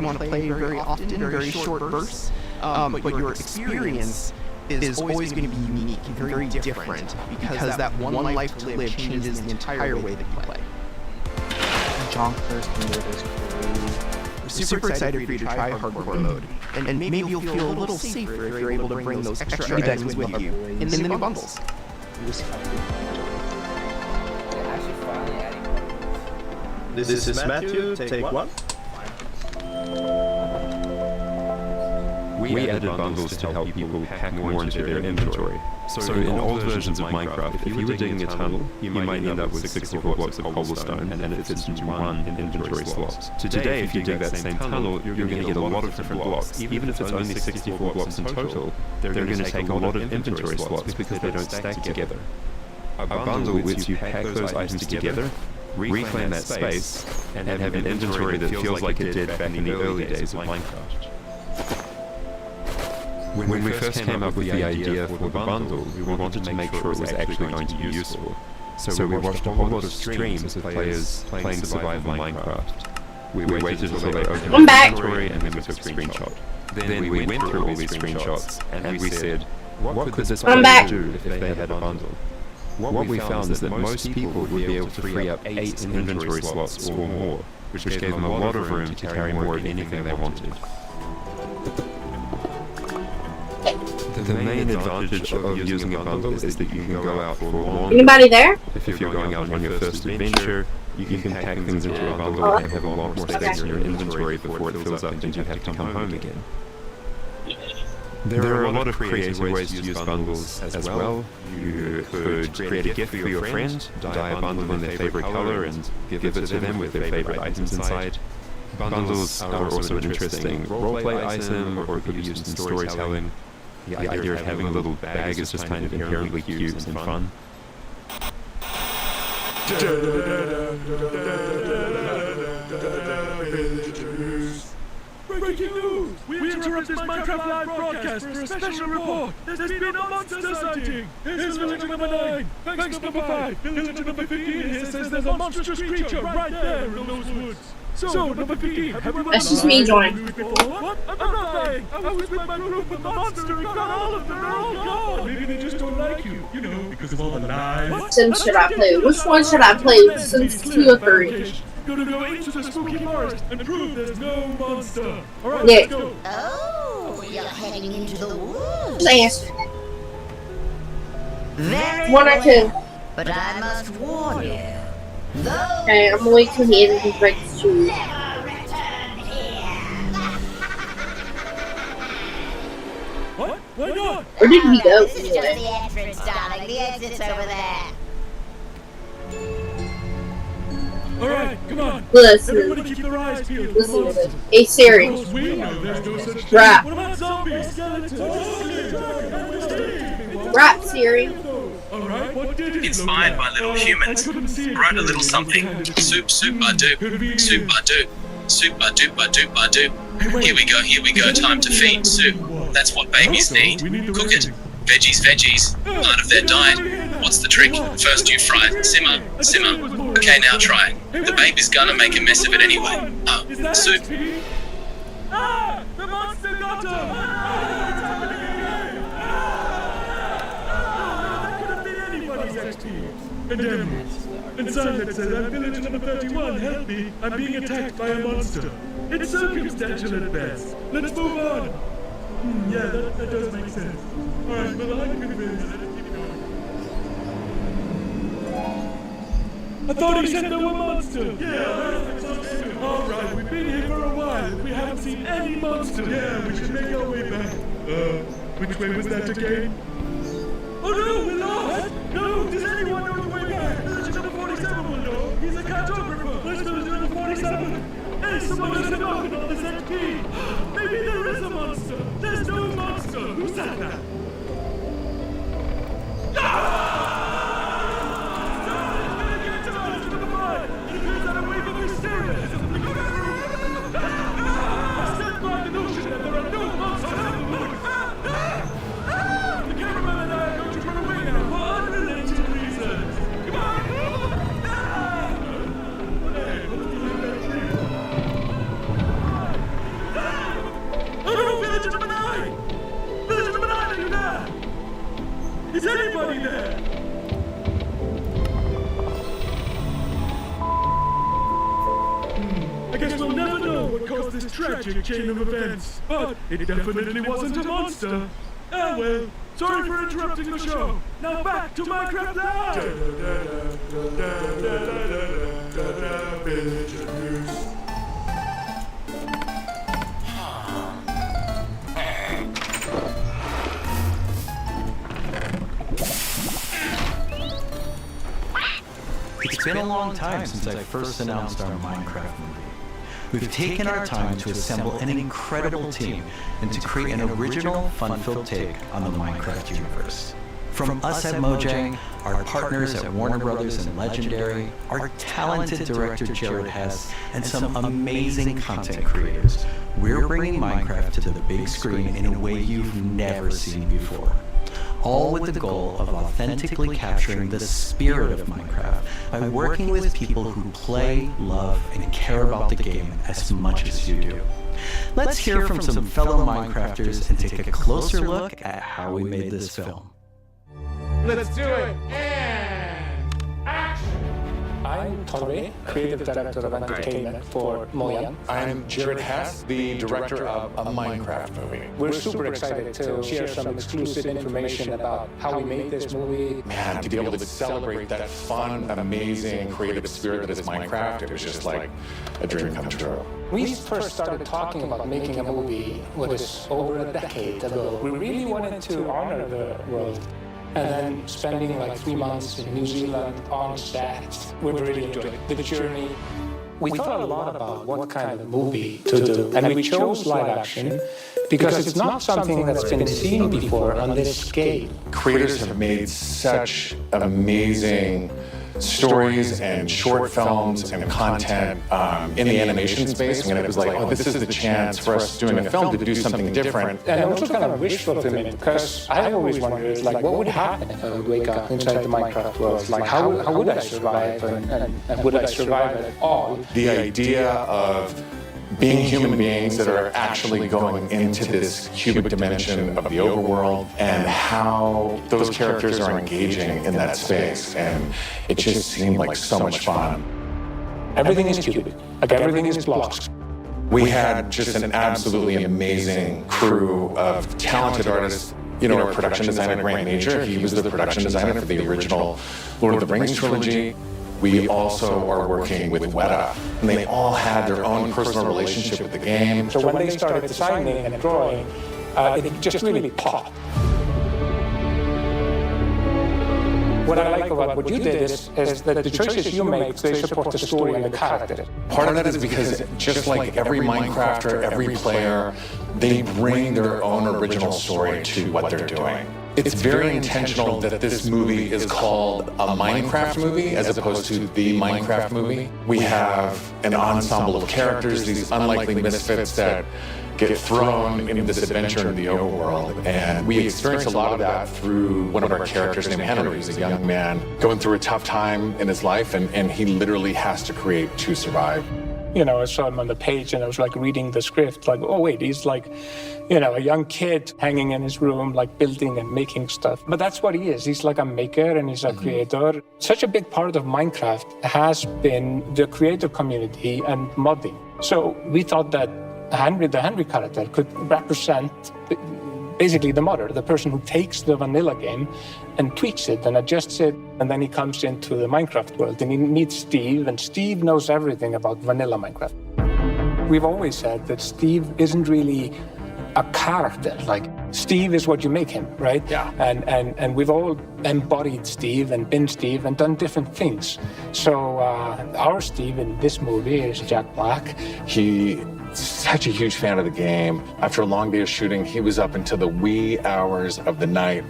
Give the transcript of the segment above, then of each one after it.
want to play very often, very short bursts, but your experience is always going to be unique and very different because that one life to live changes the entire way that you play. Junk first mode is crazy. We're super excited for you to try hardcore mode, and maybe you'll feel a little safer if you're able to bring those extra items with you in the new bundles. This is Matthew, take one. We added bundles to help people pack more into their inventory. So in old versions of Minecraft, if you were digging a tunnel, you might end up with 64 blocks of cobblestone, and it fits into one inventory slot. Today, if you dig that same tunnel, you're going to get a lot of different blocks. Even if it's only 64 blocks in total, they're going to take a lot of inventory slots because they don't stack together. A bundle lets you pack those items together, reclaim that space, and have an inventory that feels like it did back in the early days of Minecraft. When we first came up with the idea for the bundle, we wanted to make sure it was actually going to be useful. So we watched a whole lot of streams of players playing survival Minecraft. We waited until they opened the inventory and then we took a screenshot. Then we went through all these screenshots and we said, what could this bundle do if they had a bundle? What we found is that most people would be able to free up 8 inventory slots or more, which gave them a lot of room to carry more of anything they wanted. The main advantage of using a bundle is that you can go out for long. Anybody there? If you're going out on your first adventure, you can pack things into a bundle and have a lot more space in your inventory before it fills up and you have to come home again. There are a lot of creative ways to use bundles as well. You could create a gift for your friend, dye a bundle in their favorite color and give it to them with their favorite items inside. Bundles are also an interesting roleplay item or could be used in storytelling. The idea of having a little bag is just kind of inherently cute and fun. Breaking news! We interrupt this Minecraft Live broadcast for a special report! There's been a monster sighting! Here's villager number 9! Thanks number 5! Villager number 15 here says there's a monstrous creature right there in those woods! So, number 15, have you That's just me joining. What? I'm not lying! I was with my group with the monster and got all of them! They're all gone! Maybe they just don't like you, you know, because of all the lies. Sims should I play? Which one should I play? Sims 2 or 3? Gonna go into the spooky forest and prove there's no monster. Alright, Yeah. let's go. Oh, you're heading into the woods. Just answer. Very 1 or 2? well. But I must warn you. Those Okay, I'm gonna wait till he ends his break to choose. never return here. What? Why not? Where did he go? This is just the entrance, darling. The exit's over there. Alright, come on. Listen. Everybody keep their eyes peeled for Listen to monsters. this. Hey Siri. Because we know there's no such thing. Rap. What about zombies, skeletons? Rap Siri. Alright, what did it Inspired by little humans, wrote a little something. Soup, soup, ba doop, soup, ba doop, soup, ba doop, ba doop, ba doop. Here we go, time to feed soup. That's what babies need. Cook it. Veggies, veggies. Part of their diet. What's the trick? First you fry it, simmer, simmer. Okay, now try it. The baby's gonna make a mess of it anyway. Oh, soup. Ah! The monster got him! Ah! It's happening again! Ah! That could have been anybody's XP. And emeralds. And Silent said, I'm villager number 31, help me. I'm being attacked by a monster. It's circumstantial at best. Let's move on. Yeah, that does make sense. Alright, well, I'm convinced. Let's keep going. I thought he said there were monsters! Yeah, alright, we've been here for a while. We haven't seen any monsters. Yeah, we should make our way back. Which way was that again? Oh no, we're lost! No, does anyone know the way back? Villager number 47 will know. He's a cartographer. Where's villager number 47? Hey, someone just knocked on this XP. Maybe there is a monster. There's no monster. Who said that? this tragic chain of events, but it definitely wasn't a monster. Ah well, sorry for interrupting the show. Now back to Minecraft Live! Villager news. It's been a long time since I first announced our Minecraft movie. We've taken our time to assemble an incredible team and to create an original, fun-filled take on the Minecraft universe. From us at Mojang, our partners at Warner Brothers and Legendary, our talented director Jared Hess, and some amazing content creators, we're bringing Minecraft to the big screen in a way you've never seen before. All with the goal of authentically capturing the spirit of Minecraft by working with people who play, love, and care about the game as much as you do. Let's hear from some fellow Minecrafters and take a closer look at how we made this film. Let's do it! And action! I'm Torre, creative director of entertainment for Mojang. I'm Jared Hess, the director of a Minecraft movie. We're super excited to share some exclusive information about how we made this movie. Man, to be able to celebrate that fun, amazing, creative spirit that is Minecraft, it was just like a dream come true. We first started talking about making a movie was over a decade ago. We really wanted to honor the world. And then spending like 3 months in New Zealand on set, we really enjoyed the journey. We thought a lot about what kind of movie to do, and we chose live action because it's not something that's been seen before on this scale. Creators have made such amazing stories and short films and content in the animation space, and it was like, oh, this is the chance for us doing a film to do something different. And also kind of wish fulfillment, because I've always wondered, like, what would happen if I would wake up inside the Minecraft world? Like, how would I survive, and would I survive at all? The idea of being human beings that are actually going into this cubic dimension of the overworld and how those characters are engaging in that space. And it just seemed like so much fun. Everything is cubic, like everything is blocks. We had just an absolutely amazing crew of talented artists. You know, our production designer, Grant Major, he was the production designer for the original Lord of the Rings trilogy. We also are working with Weta, and they all had their own personal relationship with the game. So when they started designing and drawing, it just really popped. What I like about what you did is that the choices you make, they support the story and the character. Part of that is because just like every Minecrafter, every player, they bring their own original story to what they're doing. It's very intentional that this movie is called a Minecraft movie as opposed to the Minecraft movie. We have an ensemble of characters, these unlikely misfits that get thrown into this adventure in the overworld. And we experience a lot of that through one of our characters named Henry, who's a young man going through a tough time in his life, and he literally has to create to survive. You know, I saw him on the page and I was like reading the script, like, oh wait, he's like, you know, a young kid hanging in his room, like building and making stuff. But that's what he is. He's like a maker and he's a creator. Such a big part of Minecraft has been the creative community and modding. So we thought that Henry, the Henry character, could represent basically the modder, the person who takes the vanilla game and tweaks it and adjusts it, and then he comes into the Minecraft world and he meets Steve, and Steve knows everything about vanilla Minecraft. We've always said that Steve isn't really a character. Like, Steve is what you make him, right? Yeah. And we've all embodied Steve and been Steve and done different things. So our Steve in this movie is Jack Black. He's such a huge fan of the game. After a long day of shooting, he was up until the wee hours of the night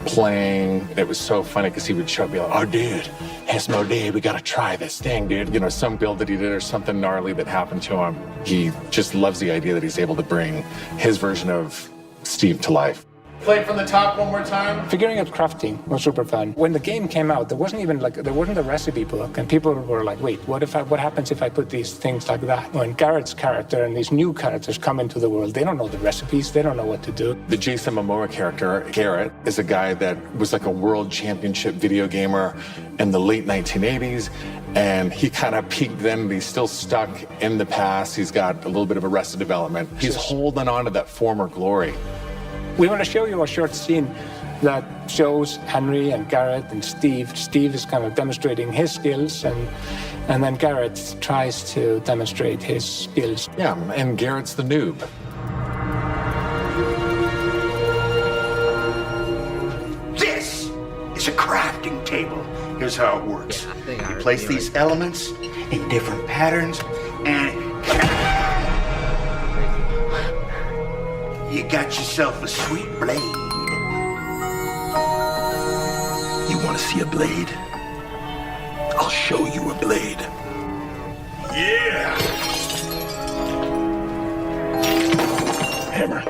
playing. It was so funny because he would show up and be like, oh, dude, it's no day. We got to try this thing, dude. You know, some build that he did or something gnarly that happened to him. He just loves the idea that he's able to bring his version of Steve to life. Play it from the top one more time. Figuring out crafting was super fun. When the game came out, there wasn't a recipe book, and people were like, "Wait, what happens if I put these things like that?" When Garrett's character and these new characters come into the world, they don't know the recipes, they don't know what to do. The Jason Momoa character, Garrett, is a guy that was like a world championship video gamer in the late 1980s, and he kind of peaked then, but he's still stuck in the past. He's got a little bit of Arrested Development. He's holding on to that former glory. We want to show you a short scene that shows Henry and Garrett and Steve. Steve is kind of demonstrating his skills, and then Garrett tries to demonstrate his skills. Yeah, and Garrett's the noob. This is a crafting table. Here's how it works. You place these elements in different patterns, and you got yourself a sweet blade. You want to see a blade? I'll show you a blade. Yeah! Hammer.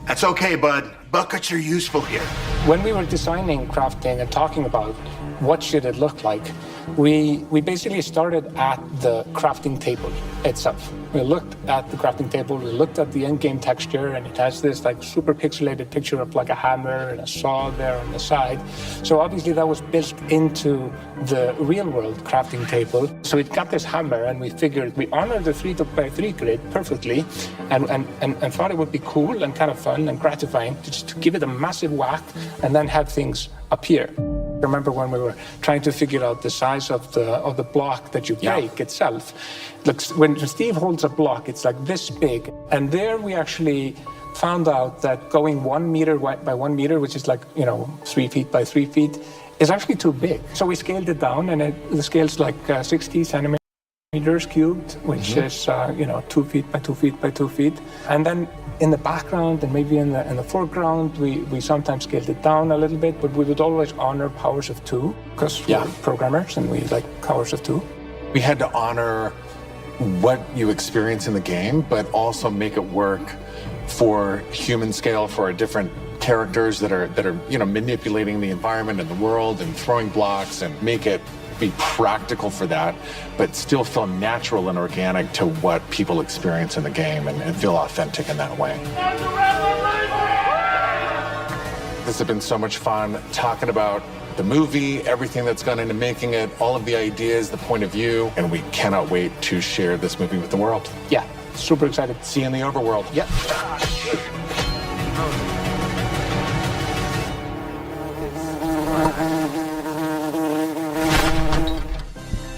That's okay, bud. Buckets are useful here. When we were designing crafting and talking about what should it look like, we basically started at the crafting table itself. We looked at the crafting table, we looked at the in-game texture, and it has this like super pixelated picture of like a hammer and a saw there on the side. So obviously that was built into the real world crafting table. So it got this hammer, and we figured we honored the 3x3 grid perfectly, and thought it would be cool and kind of fun and gratifying to just give it a massive whack and then have things appear. I remember when we were trying to figure out the size of the block that you break itself. Look, when Steve holds a block, it's like this big. And there we actually found out that going 1 meter by 1 meter, which is like, 3 feet by 3 feet, is actually too big. So we scaled it down, and the scale's like 60 centimeters cubed, which is 2 feet by 2 feet by 2 feet. And then in the background and maybe in the foreground, we sometimes scaled it down a little bit, but we would always honor powers of 2 because we're programmers and we like powers of 2. We had to honor what you experience in the game, but also make it work for human scale, for our different characters that are manipulating the environment and the world and throwing blocks, and make it be practical for that, but still feel natural and organic to what people experience in the game, and feel authentic in that way. This has been so much fun talking about the movie, everything that's gone into making it, all of the ideas, the point of view, and we cannot wait to share this movie with the world. Yeah, super excited. See you in the overworld. Yeah.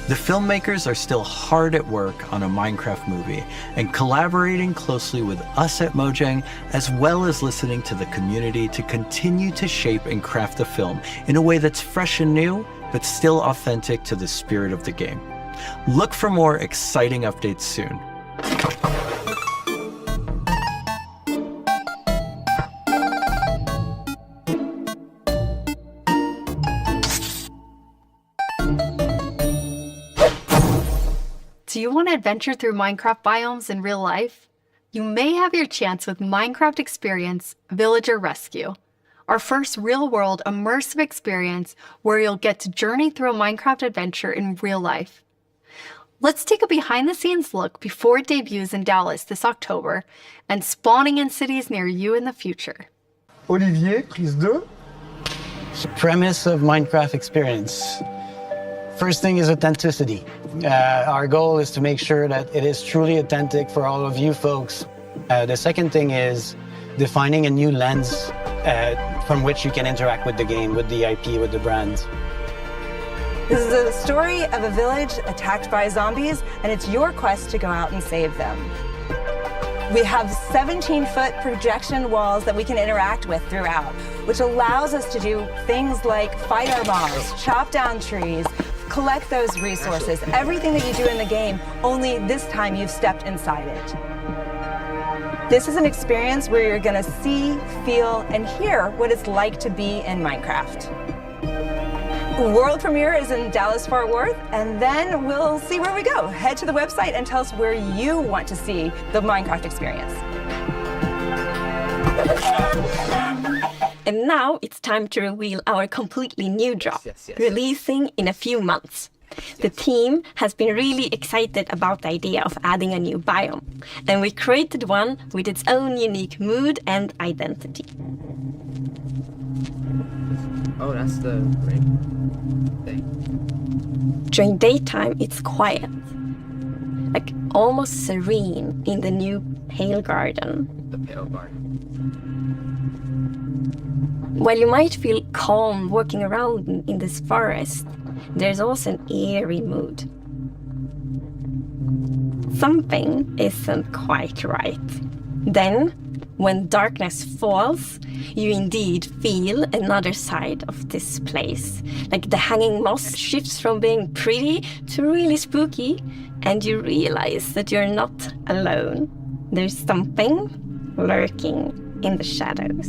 The filmmakers are still hard at work on a Minecraft movie and collaborating closely with us at Mojang, as well as listening to the community to continue to shape and craft the film in a way that's fresh and new, but still authentic to the spirit of the game. Look for more exciting updates soon. Do you want to adventure through Minecraft biomes in real life? You may have your chance with Minecraft Experience Villager Rescue, our first real-world immersive experience where you'll get to journey through a Minecraft adventure in real life. Let's take a behind-the-scenes look before it debuts in Dallas this October and spawning in cities near you in the future. Olivier, prise 2. Premise of Minecraft Experience. First thing is authenticity. Our goal is to make sure that it is truly authentic for all of you folks. The second thing is defining a new lens from which you can interact with the game, with the IP, with the brand. This is the story of a village attacked by zombies, and it's your quest to go out and save them. We have 17-foot projection walls that we can interact with throughout, which allows us to do things like fight our mobs, chop down trees, collect those resources, everything that you do in the game, only this time you've stepped inside it. This is an experience where you're gonna see, feel, and hear what it's like to be in Minecraft. World premiere is in Dallas-Fort Worth, and then we'll see where we go. Head to the website and tell us where you want to see the Minecraft experience. And now it's time to reveal our completely new drop, releasing in a few months. The team has been really excited about the idea of adding a new biome, and we created one with its own unique mood and identity. Oh, that's the ring thing. During daytime, it's quiet, like almost serene in the new Pale Garden. The Pale Garden. While you might feel calm walking around in this forest, there's also an eerie mood. Something isn't quite right. Then, when darkness falls, you indeed feel another side of this place. Like the hanging moss shifts from being pretty to really spooky, and you realize that you're not alone. There's something lurking in the shadows.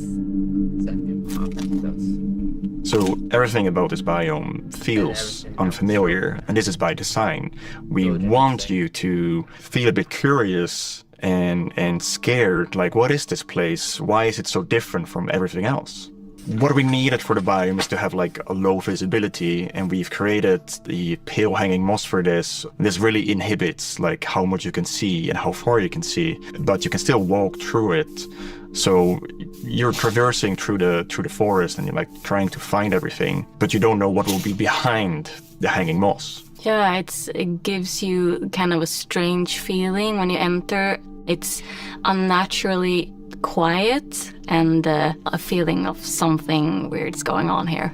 So everything about this biome feels unfamiliar, and this is by design. We want you to feel a bit curious and scared, like what is this place? Why is it so different from everything else? What we needed for the biome is to have like a low visibility, and we've created the pale hanging moss for this. This really inhibits like how much you can see and how far you can see, but you can still walk through it. So you're traversing through the forest and you're like trying to find everything, but you don't know what will be behind the hanging moss. Yeah, it gives you kind of a strange feeling when you enter. It's unnaturally quiet and a feeling of something weird's going on here.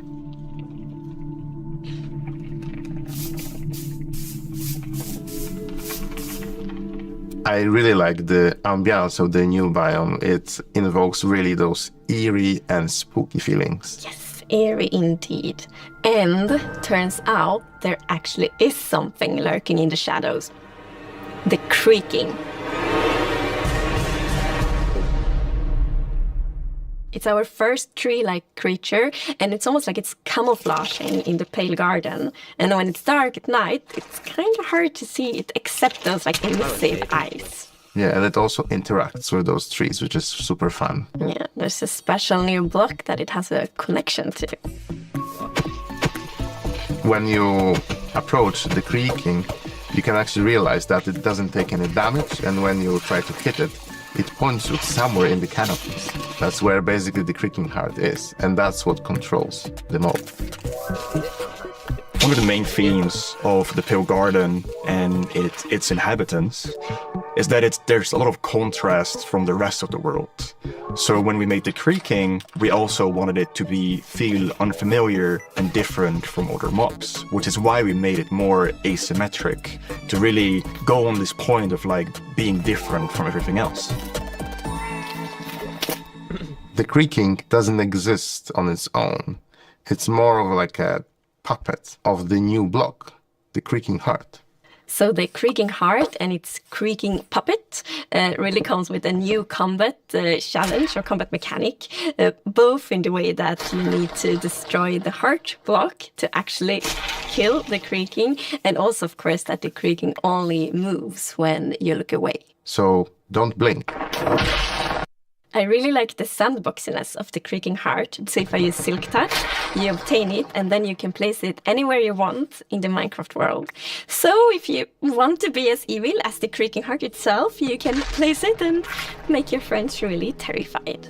I really like the ambiance of the new biome. It invokes really those eerie and spooky feelings. Yes, eerie indeed. And turns out there actually is something lurking in the shadows. The creaking. It's our first tree-like creature, and it's almost like it's camouflaging in the Pale Garden. And when it's dark at night, it's kind of hard to see it except those like emissive eyes. Yeah, and it also interacts with those trees, which is super fun. Yeah, there's a special new block that it has a connection to. When you approach the creaking, you can actually realize that it doesn't take any damage, and when you try to hit it, it points you somewhere in the canopies. That's where basically the creaking heart is, and that's what controls the mob. One of the main themes of the Pale Garden and its inhabitants is that there's a lot of contrast from the rest of the world. So when we made the creaking, we also wanted it to feel unfamiliar and different from other mobs, which is why we made it more asymmetric, to really go on this point of like being different from everything else. The creaking doesn't exist on its own. It's more of like a puppet of the new block, the creaking heart. So the creaking heart and its creaking puppet really comes with a new combat challenge or combat mechanic, both in the way that you need to destroy the heart block to actually kill the creaking, and also, of course, that the creaking only moves when you look away. So don't blink. I really like the sandboxiness of the creaking heart. So if I use Silk Touch, you obtain it, and then you can place it anywhere you want in the Minecraft world. So if you want to be as evil as the creaking heart itself, you can place it and make your friends really terrified.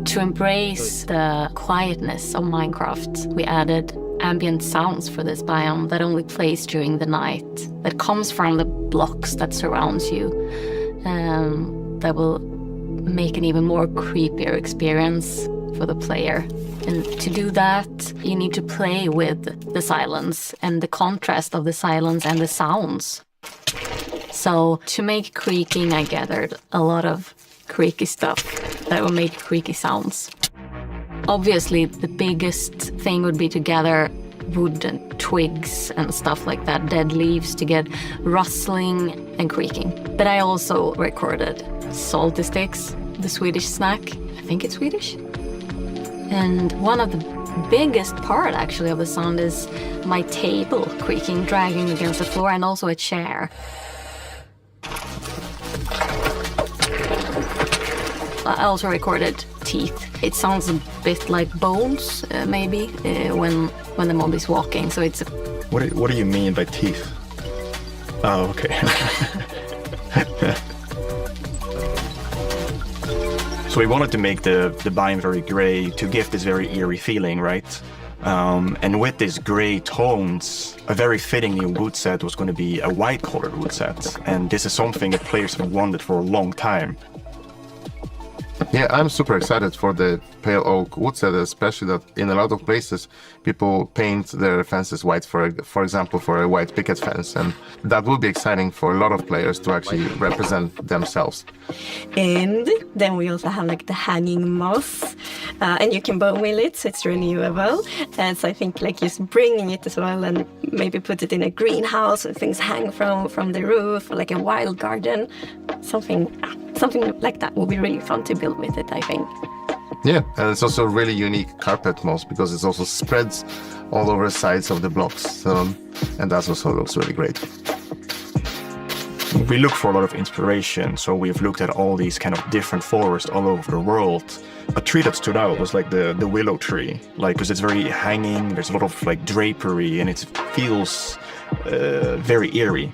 To embrace the quietness of Minecraft, we added ambient sounds for this biome that only plays during the night, that comes from the blocks that surrounds you, that will make an even more creepier experience for the player. And to do that, you need to play with the silence and the contrast of the silence and the sounds. So to make creaking, I gathered a lot of creaky stuff that will make creaky sounds. Obviously, the biggest thing would be to gather wood and twigs and stuff like that, dead leaves, to get rustling and creaking. But I also recorded salty sticks, the Swedish snack. I think it's Swedish. And one of the biggest part actually of the sound is my table creaking, dragging against the floor, and also a chair. I also recorded teeth. It sounds a bit like bones, maybe, when the mob is walking. So it's. What do you mean by teeth? Oh, okay. So we wanted to make the biome very gray to give this very eerie feeling, right? And with these gray tones, a very fitting new wood set was going to be a white-colored wood set. And this is something that players have wanted for a long time. Yeah, I'm super excited for the pale oak wood set, especially that in a lot of places people paint their fences white, for example, for a white picket fence, and that will be exciting for a lot of players to actually represent themselves. And then we also have like the hanging moss, and you can bone wheel it, so it's renewable. And so I think like just bringing it as well, and maybe put it in a greenhouse where things hang from the roof, or like a wild garden, something like that will be really fun to build with it, I think. Yeah, and it's also a really unique carpet moss because it also spreads all over the sides of the blocks, and that also looks really great. We look for a lot of inspiration, so we've looked at all these kind of different forests all over the world. A tree that stood out was like the willow tree, like because it's very hanging, there's a lot of like drapery, and it feels very eerie.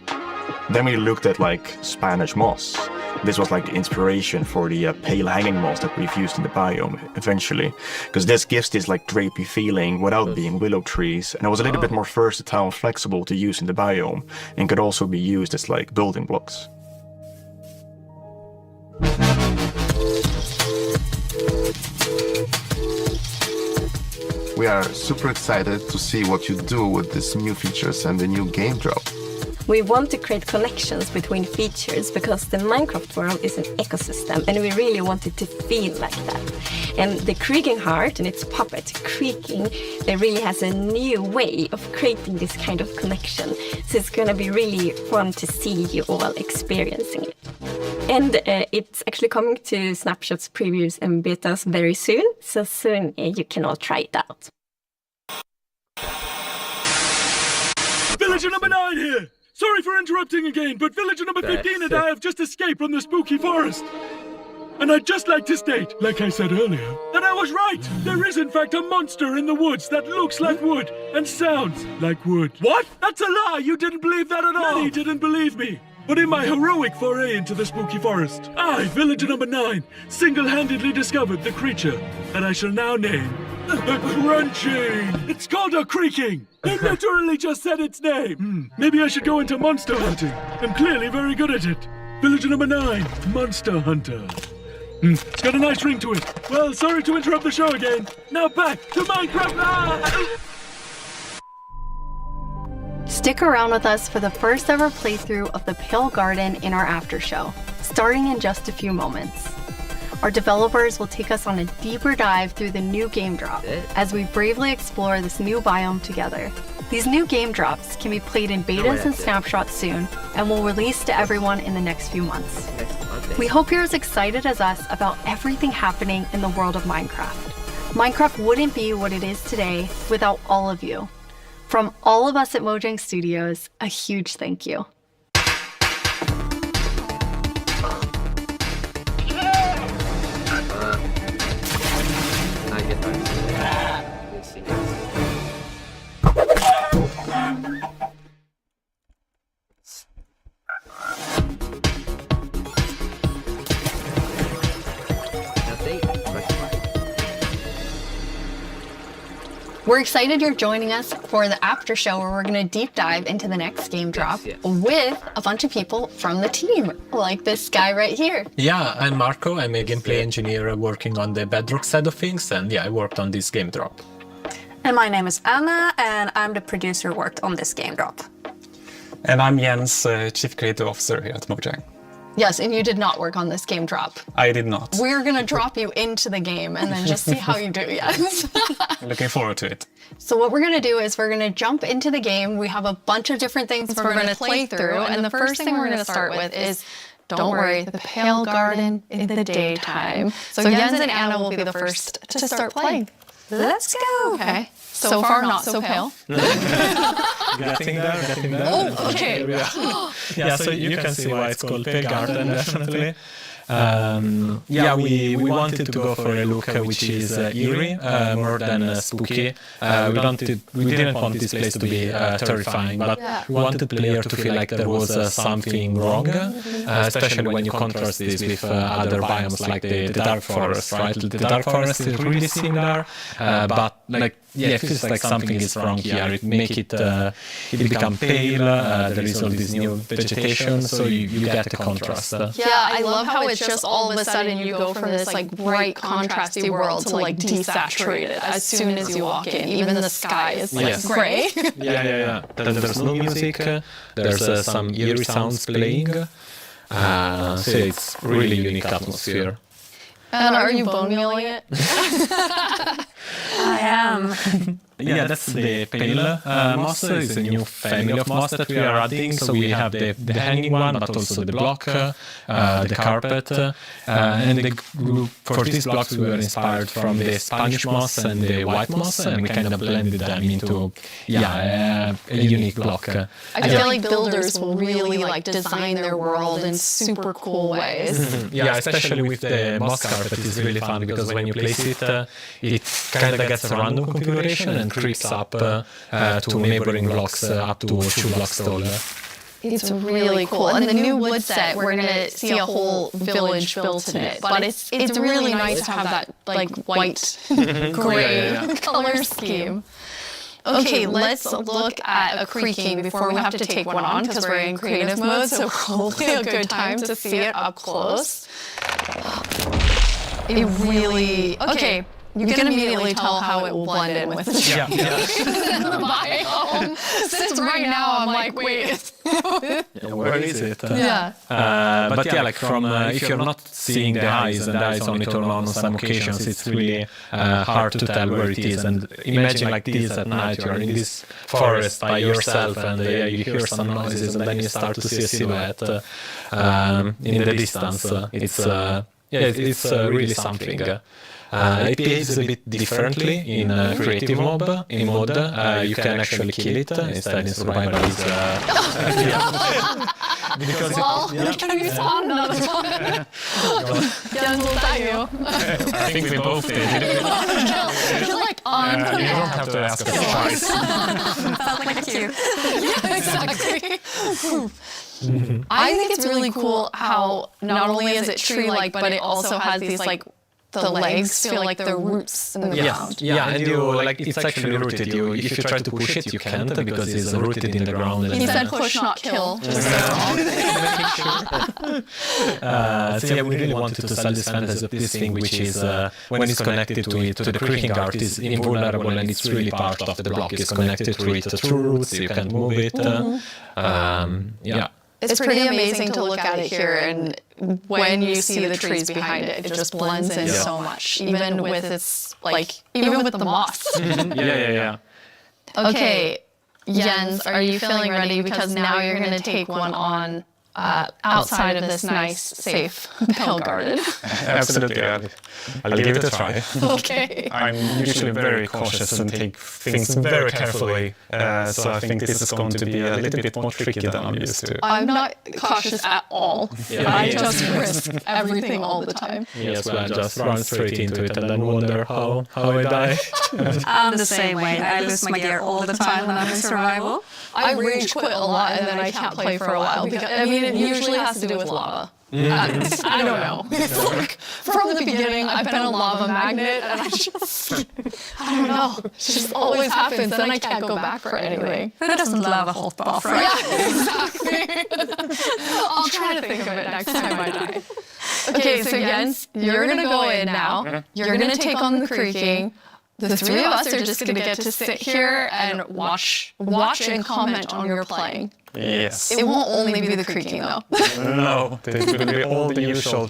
Then we looked at like Spanish moss. This was like the inspiration for the pale hanging moss that we've used in the biome eventually, because this gives this like drapey feeling without being willow trees, and it was a little bit more versatile and flexible to use in the biome, and could also be used as like building blocks. We are super excited to see what you do with these new features and the new game drop. We want to create connections between features because the Minecraft world is an ecosystem, and we really want it to feel like that. And the Creaking Heart and its puppet, Creaking, it really has a new way of creating this kind of connection. So it's going to be really fun to see you all experiencing it. And it's actually coming to Snapshots, previews, and betas very soon. So soon you can all try it out. Villager number 9 here! Sorry for interrupting again, but villager number 15 and I have just escaped from the spooky forest. And I'd just like to state, like I said earlier, that I was right. There is in fact a monster in the woods that looks like wood and sounds like wood. What? That's a lie! You didn't believe that at all! Many didn't believe me. But in my heroic foray into the spooky forest, I, villager number 9, single-handedly discovered the creature that I shall now name the Crunching. It's called a Creaking. They literally just said its name. Maybe I should go into monster hunting. I'm clearly very good at it. Villager number 9, Monster Hunter. It's got a nice ring to it. Well, sorry to interrupt the show again. Now back to Minecraft. Stick around with us for the first ever playthrough of the Pale Garden in our after show, starting in just a few moments. Our developers will take us on a deeper dive through the new game drop as we bravely explore this new biome together. These new game drops can be played in betas and snapshots soon and will release to everyone in the next few months. We hope you're as excited as us about everything happening in the world of Minecraft. Minecraft wouldn't be what it is today without all of you. From all of us at Mojang Studios, a huge thank you. We're excited you're joining us for the after show where we're going to deep dive into the next game drop with a bunch of people from the team, like this guy right here. Yeah, I'm Marco. I'm a gameplay engineer working on the Bedrock side of things, and yeah, I worked on this game drop. And my name is Anna, and I'm the producer who worked on this game drop. And I'm Jens, Chief Creative Officer here at Mojang. Yes, and you did not work on this game drop. I did not. We're going to drop you into the game and then just see how you do, yes. Looking forward to it. So what we're going to do is we're going to jump into the game. We have a bunch of different things we're going to play through. And the first thing we're going to start with is, don't worry, the Pale Garden in the daytime. So Jens and Anna will be the first to start playing. Let's go. Okay. So far, not so pale. Getting there. Oh, okay. Yeah, so you can see why it's called Pale Garden, definitely. We wanted to go for a look which is eerie, more than spooky. We didn't want this place to be terrifying, but we wanted the player to feel like there was something wrong, especially when you contrast this with other biomes like the Dark Forest, right? The Dark Forest is really similar, but it feels like something is wrong here. It make it become pale. There is all this new vegetation, so you get the contrast. I love how it's just all of a sudden you go from this like bright contrasty world to like desaturated as soon as you walk in. Even the sky is like gray. There's no music. There's some eerie sounds playing. So it's really unique atmosphere. And are you bone mealing it? I am. That's the pale moss. It's a new family of moss that we are adding. So we have the hanging one, but also the block, the carpet. For these blocks, we were inspired from the Spanish moss and the white moss, and we kind of blended them into a unique block. I feel like builders will really like design their world in super cool ways. Especially with the moss carpet, it's really fun because when you place it, it kind of gets a random configuration and creeps up to neighboring blocks up to 2 blocks tall. It's really cool. And the new wood set, we're going to see a whole village built in it. But it's really nice to have that like white, gray color scheme. Okay, let's look at a creaking before we have to take one on because we're in creative mode. So hopefully a good time to see it up close. It really... Okay. You can immediately tell how it will blend in with the the biome. Since right now I'm like, wait, where is it? But like from if you're not seeing the eyes and the eyes only turn on some occasions, it's really hard to tell where it is. And imagine like this at night, you're in this forest by yourself, and you hear some noises, and then you start to see a silhouette in the distance. It's really something. It behaves a bit differently in creative mode. In mod, you can actually kill it. Instead, in survival, can we spawn another one? Jens will tell you. I think we both did. You're like on. You don't have to ask us twice. Felt like you. Yeah, exactly. I think it's really cool how not only is it tree-like, but it also has these like the legs feel like they're roots in the ground. And it's actually rooted. If you try to push it, you can't because it's rooted in the ground. He said push, not kill. We really wanted to sell this fantasy of this thing, which is when it's connected to the creaking art, is invulnerable and it's really part of the block. It's connected to it through roots. You can move it. It's pretty amazing to look at it here, and when you see the trees behind it, it just blends in so much, even with its even with the moss. Okay, Jens, are you feeling ready? Because now you're going to take one on outside of this nice, safe pale garden. Absolutely, I'll give it a try. Okay. I'm usually very cautious and take things very carefully, so I think this is going to be a little bit more tricky than I'm used to. I'm not cautious at all. I just risk everything all the time. Yes, well, I just run straight into it and then wonder how I die. I'm the same way. I lose my gear all the time when I'm in survival. I rage quit a lot and then I can't play for a while because it usually has to do with lava. I don't know. It's like from the beginning I've been a lava magnet and I don't know. It just always happens and I can't go back for anything. Who doesn't love a hot bath, right? Yeah, exactly. I'll try to think of it next time I die. Okay, so Jens, you're going to go in now. You're going to take on the creaking. The three of us are just going to get to sit here and watch and comment on your playing. Yes. It won't only be the creaking, though. No, it will be all the usual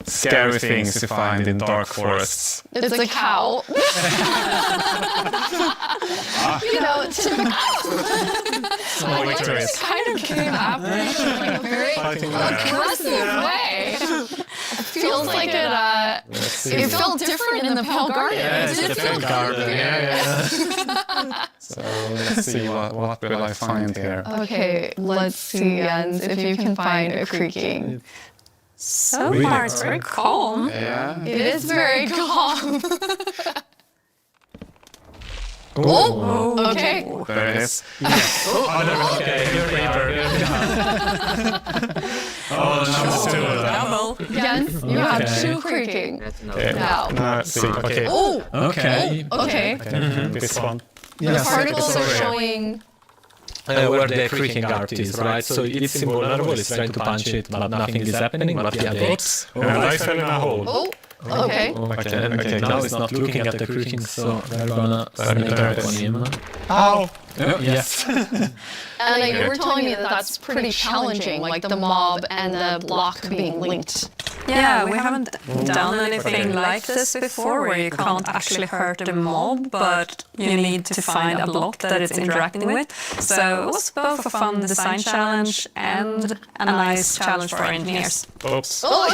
scary things you find in dark forests. It's a cow. Small victories. It kind of came after in a very aggressive way. It feels like it It felt different in the Pale Garden. Yeah, it's the Pale Garden. Yeah. So let's see what will I find here. Okay, let's see, Jens, if you can find a creaking. So far, it's very calm. Yeah. It is very calm. Oh, okay. There it is. Yes. Okay, your paper. Oh, no, two of them. Jens, you have 2 creaking. Now. Let's see. Okay. Oh. Okay. Okay. This one. The particles are showing. Where the creaking art is, right? So it's invulnerable, it's trying to punch it, but nothing is happening, but yeah, Oops. And I fell in a hole. Oh. Okay. Okay, now it's not looking at the creaking, so we're gonna sneak up on him. Ow! Yes. And you were telling me that that's pretty challenging, like the mob and the block being linked. Yeah, we haven't done anything like this before where you can't actually hurt the mob, but you need to find a block that it's interacting with. So it was both a fun design challenge and a nice challenge for our engineers. Oops. Oh,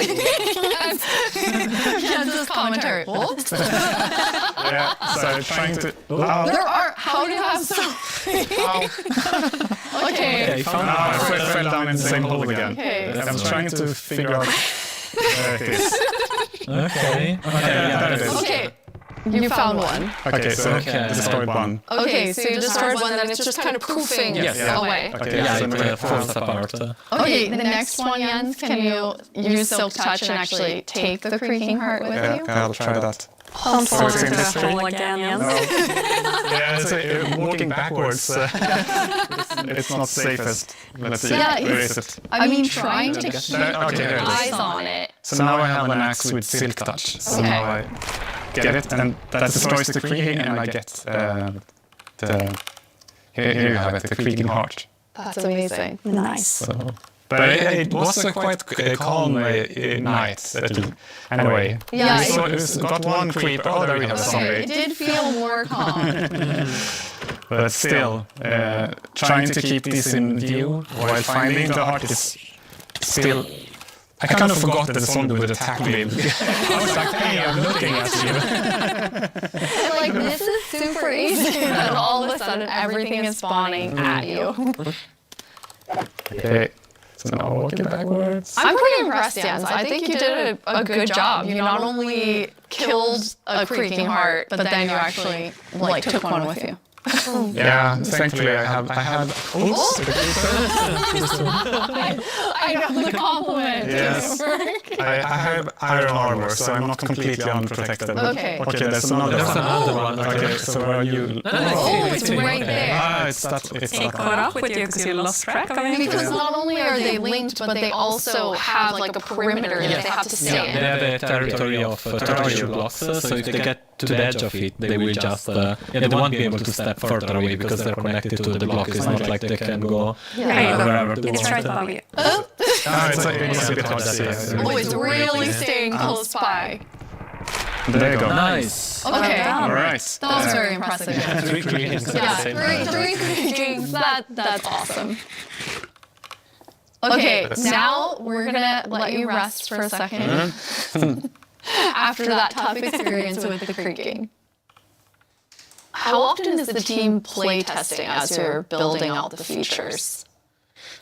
Jens's commentary. Oops. Yeah, so trying to... There are... How do you have so... Okay. I fell down in the same hole again. Okay. I'm trying to figure out where it is. Okay. There it is. Okay. You found one. Okay, so destroyed one. Okay, so you destroyed one, then it's just kind of poofing away. Okay, Yeah, so it falls apart. Okay, the next one, Jens, can you use Silk Touch and actually take the creaking heart with you? I'll try that. Don't fall it's in into this a hole again, Jens. Yeah, it's walking backwards. It's not safest. Let's see. Yeah, Where is it? I mean, trying to keep Okay, there it is. eyes on it. So now I have an axe with Silk Touch. So Okay. now I get it, and that destroys the creaking, and I get the... Here you have it, the creaking heart. That's amazing. Nice. So, but it was a quite calm night. Anyway, Yeah, we got one creep. Oh, there we have a Okay, zombie. it did feel more calm. But still, trying to keep this in view while finding the heart is still... I kind of forgot that the zombie would attack me. I was like, hey, I'm looking at you. And like, this is super easy. And all of a sudden, everything is spawning at you. Okay, so now walking backwards. I'm pretty impressed, Jens. I think you did a good job. You not only killed a creaking heart, but then you actually like took one with you. Yeah, thankfully I have. Oops. I know the compliment. Yes. I have iron armor, so I'm not completely unprotected. Okay. Okay, there's another one. Okay, so where are you? Oh, it's right there. Ah, it's that. It caught up with you because you lost track of it. Because not only are they linked, but they also have like a perimeter that they have to stay in. They have a territory of turtle blocks, so if they get to the edge of it, they will just... they won't be able to step further away because they're connected to the block. It's not like they can go wherever they want. It's right above you. It's a bit hard to see. Oh, it's really staying close by. There you go. Nice. Okay. All right. That was very impressive. 3 creakings at the same time. Three creakings. That's awesome. Okay, now we're gonna let you rest for a second after that tough experience with the creaking. How often is the team play testing as you're building out the features?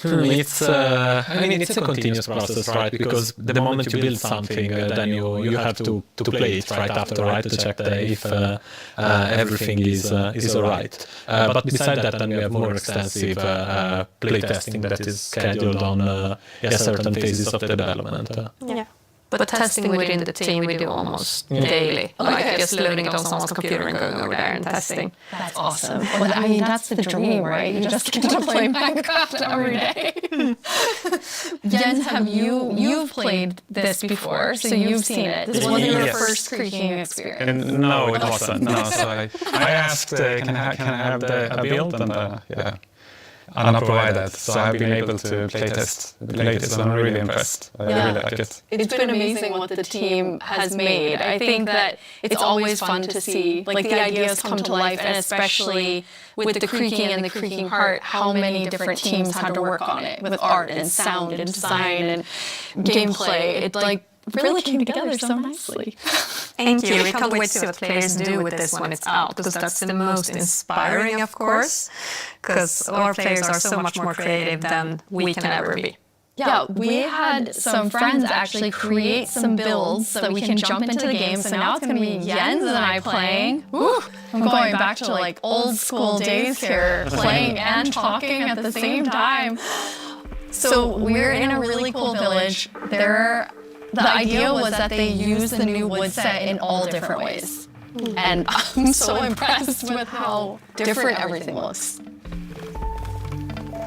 It's it's a continuous process, right? Because the moment you build something, then you have to play it right after, right, to check if everything is all right. But besides that, then we have more extensive play testing that is scheduled on certain phases of the development. Yeah. But testing within the team we do almost daily. Like just loading it on someone's computer and going over there and testing. That's awesome. Well, I mean, that's the dream, right? You just get to play Minecraft every day. Jens, you've played this before, so you've seen it. This wasn't your first creaking experience. No, it wasn't. No, so I asked, can I have a build? And yeah. Anna provided, so I've been able to playtest latest, and I'm really impressed. I really like it. It's been amazing what the team has made. I think that it's always fun to see like the ideas come to life, and especially with the creaking and the creaking heart, how many different teams had to work on it with art and sound and design and gameplay. It like really came together so nicely. Thank you. We can't wait to see what players do with this when it's out, because that's the most inspiring, of course, because our players are so much more creative than we can ever be. Yeah, we had some friends actually create some builds so that we can jump into the game. So now it's going to be Jens and I playing. Woo! I'm going back to like old school days here, playing and talking at the same time. So we're in a really cool village. The idea was that they use the new wood set in all different ways. And I'm so impressed with how different everything looks.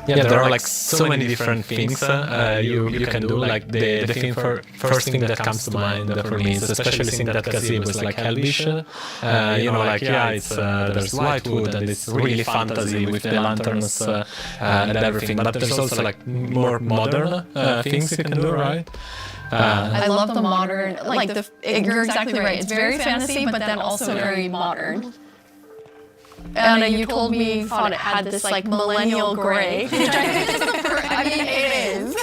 Yeah, there are like so many different things you can do. Like the first thing that comes to mind for me is especially seeing that gazebo is like Elvish. It's there's white wood and it's really fantasy with the lanterns and everything. But there's also like more modern things you can do, right? I love the modern, you're exactly right. It's very fantasy, but then also very modern. And you told me you thought it had this like millennial gray. I mean, it is.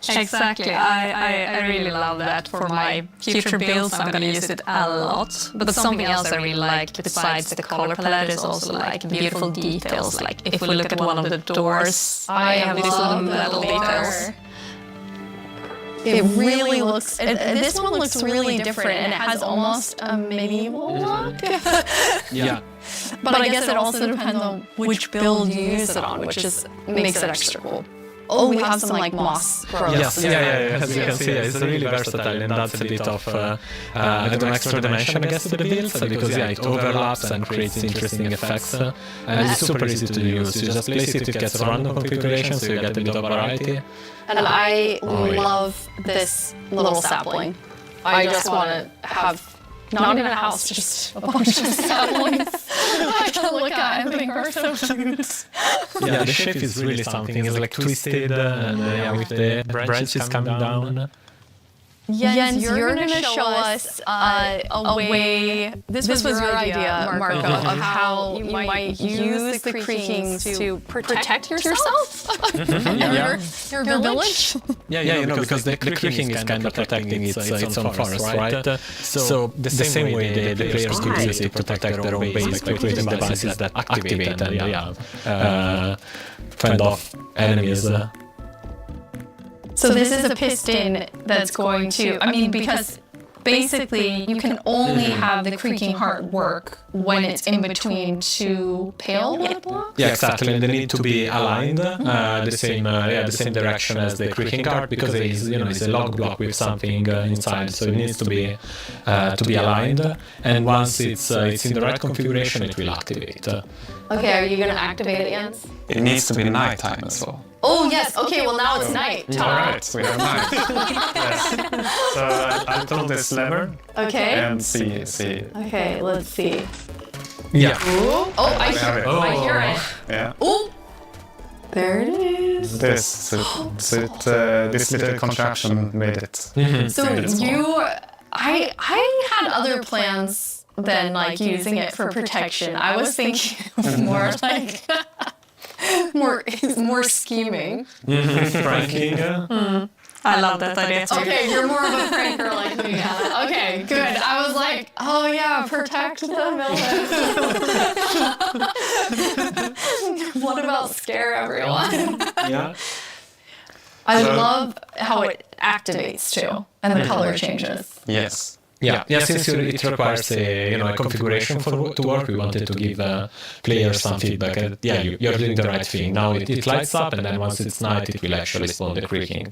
Exactly. I really love that for my future builds. I'm going to use it a lot. But something else I really like besides the color palette is also like beautiful details. Like if we look at one of the doors, I have this little metal details. It really looks, this one looks really different and it has almost a medieval look. Yeah. But I guess it also depends on which build you use it on, which makes it extra cool. Oh, we have some like moss growth. Yes, as you can see, it's really versatile and adds a bit of an extra dimension, I guess, to the builds, because it overlaps and creates interesting effects. And it's super easy to use. You just place it, it gets random configuration, so you get a bit of variety. And I love this little sapling. I just want to have not even a house, just a bunch of saplings I can look at and think are so cute. Yeah, the shape is really something. It's like twisted and with the branches coming down. Jens, you're going to show us a way, this was your idea, Marco, of how you might use the creakings to protect yourself? Your village? Yeah, because the creaking is kind of protecting its own forest, right? So the same way the players could use it to protect their own base by creating devices that activate and fend off enemies. So this is a piston that's going to, because basically you can only have the creaking heart work when it's in between two pale wood blocks? Yeah, exactly, and they need to be aligned the same direction as the creaking heart, because it's a log block with something inside, so it needs to be aligned. And once it's in the right configuration, it will activate. Okay, are you going to activate it, Jens? It needs to be nighttime as well. Oh yes, okay, well now it's night. All right, we have night. Yes. So I'll pull this lever. Okay. And see. Okay, let's see. Yeah. Ooh. Oh, I hear it. Yeah. Ooh. There it is. This little contraption made it. So I had other plans than like using it for protection. I was thinking more like more scheming. Pranking. I love that idea too. Okay, you're more of a pranker like me. Yeah. Okay, good. I was like, oh yeah, protect the village. What about scare everyone? Yeah. I love how it activates too, and the color changes. Yes. Yeah, since it requires a configuration to work, we wanted to give players some feedback. You're doing the right thing. Now it lights up, and then once it's night, it will actually spawn the creaking.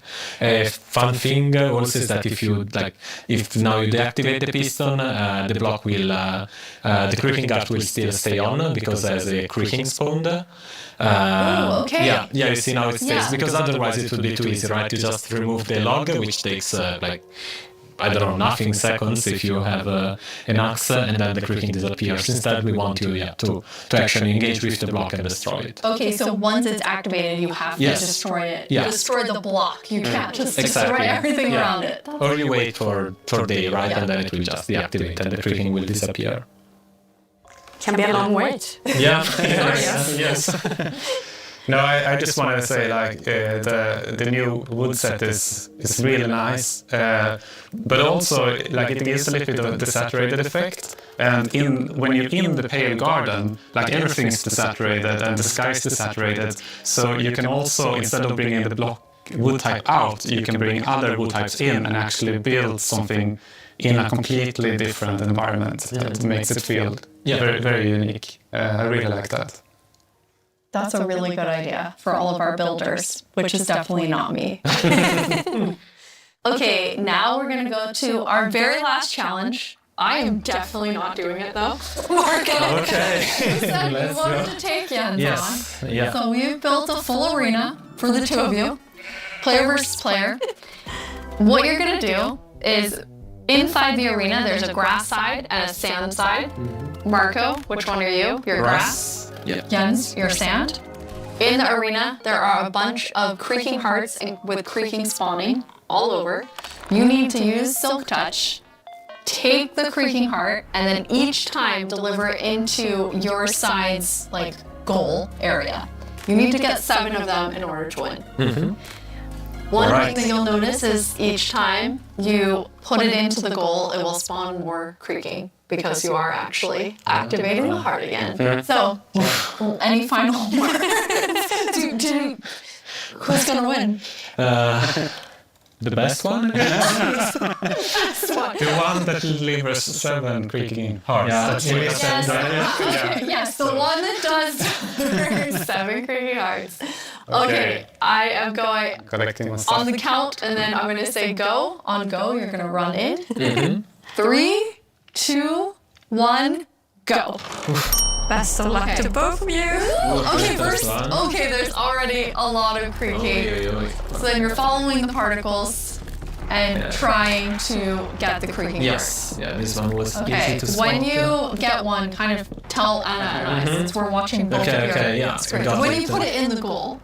Fun thing also is that if now you deactivate the piston, the block will, the creaking guard will still stay on because there's a creaking spawned. Okay. Yeah, you see now it stays, because otherwise it would be too easy, right? You just remove the log, which takes nothing seconds if you have an axe, and then the creaking disappears. Instead, we want you to actually engage with the block and destroy it. Okay, so once it's activated, you have to destroy it. Yeah. Destroy the block. You can't just destroy everything around it. Or you wait for day, right? And then it will just deactivate and the creaking will disappear. Can be a long wait. Yeah. Yes. No, I just wanted to say like the new wood set is really nice, but also like it gives a little bit of a desaturated effect. And when you're in the pale garden, like everything's desaturated and the sky's desaturated, so you can also, instead of bringing the block wood type out, you can bring other wood types in and actually build something in a completely different environment that makes it feel very, very unique. I really like that. That's a really good idea for all of our builders, which is definitely not me. Okay, now we're gonna go to our very last challenge. I am definitely not doing it though. Marco, Okay. you said you wanted to take Jens Yes. on. Yeah. So we've built a full arena for the two of you, player versus player. What you're gonna do is, inside the arena, there's a grass side and a sand side. Marco, which one are you? You're grass. Yeah. Jens, your sand. In the arena, there are a bunch of creaking hearts with creaking spawning all over. You need to use Silk Touch, take the creaking heart, and then each time deliver it into your side's like goal area. You need to get 7 of them in order to win. One thing that you'll notice is each time you put it into the goal, it will spawn more creaking because you are actually activating the heart again. So, any final words? Who's gonna win? The best one? The one that delivers 7 creaking hearts. Yeah. That's what Yes. Yes, the one that does 7 creaking hearts. Okay, I am going Collecting my stuff. on the count, and then I'm gonna say go. On go, you're gonna run in. 3, 2, 1, go. Best of luck to both of you. Okay, first, okay, there's already a lot of creaking. So then you're following the particles and trying to get the creaking Yes. Yeah, this one was Okay, easy to when spot. you get one, kind of tell Anna and I, since we're watching both Okay, of your okay, yeah, screens. got When it. you put it in the goal.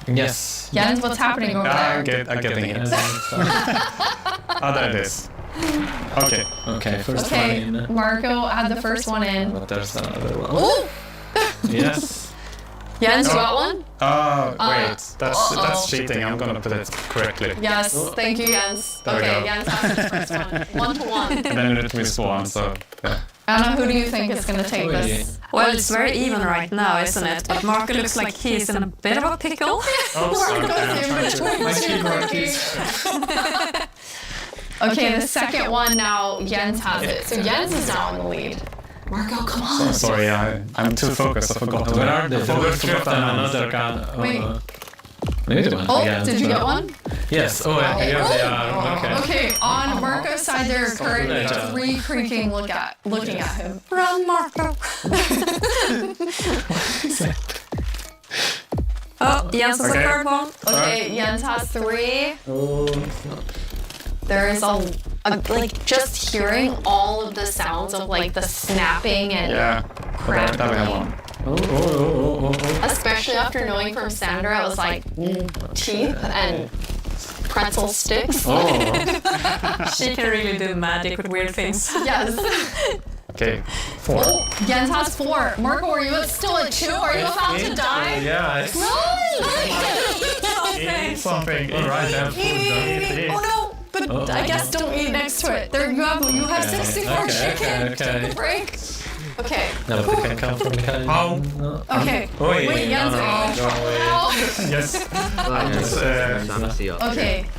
Yes. Jens, what's happening over there? I'm getting it. There it is. Okay. Okay, first one Okay, in. Marco had the first one in. But there's another one. Ooh! Yes. Jens, you got one? Wait, that's cheating. I'm gonna put it correctly. Yes, thank you, Jens. There we Okay, go. Jens has his first one. 1 to 1. Then it will spawn, so yeah. Anna, who do you think is going to take this? Well, it's very even right now, isn't it? But Marco looks like he's in a bit of a pickle. Okay, the second one now, Jens has it. So Jens is now in the lead. Marco, come on. Sorry, I'm too focused. I forgot. Where are they? Forgot another gun. Wait. Maybe one Oh, again. did you get one? Yes. Oh, yeah, here they are. Okay. Okay, on Marco's side, there are currently 3 creaking looking at him. Run, Marco! Oh, Jens has a third one. Okay, Jens has 3. There is a like just hearing all of the sounds of like the snapping and cracking. That we have one. Especially after knowing from Sandra, it was like teeth and pretzel sticks. She can really do magic with weird things. Yes. Okay, 4. Oh, Jens has 4. Marco, are you still at 2? Are you about to die? Yeah. Run! Something. All right, I have food. Oh no! But I guess don't eat next to it. There you have 64 chicken. Take a break. Okay. No, but they can come from behind. Okay. Wait, Wait, Jens. Yes. Well, Okay.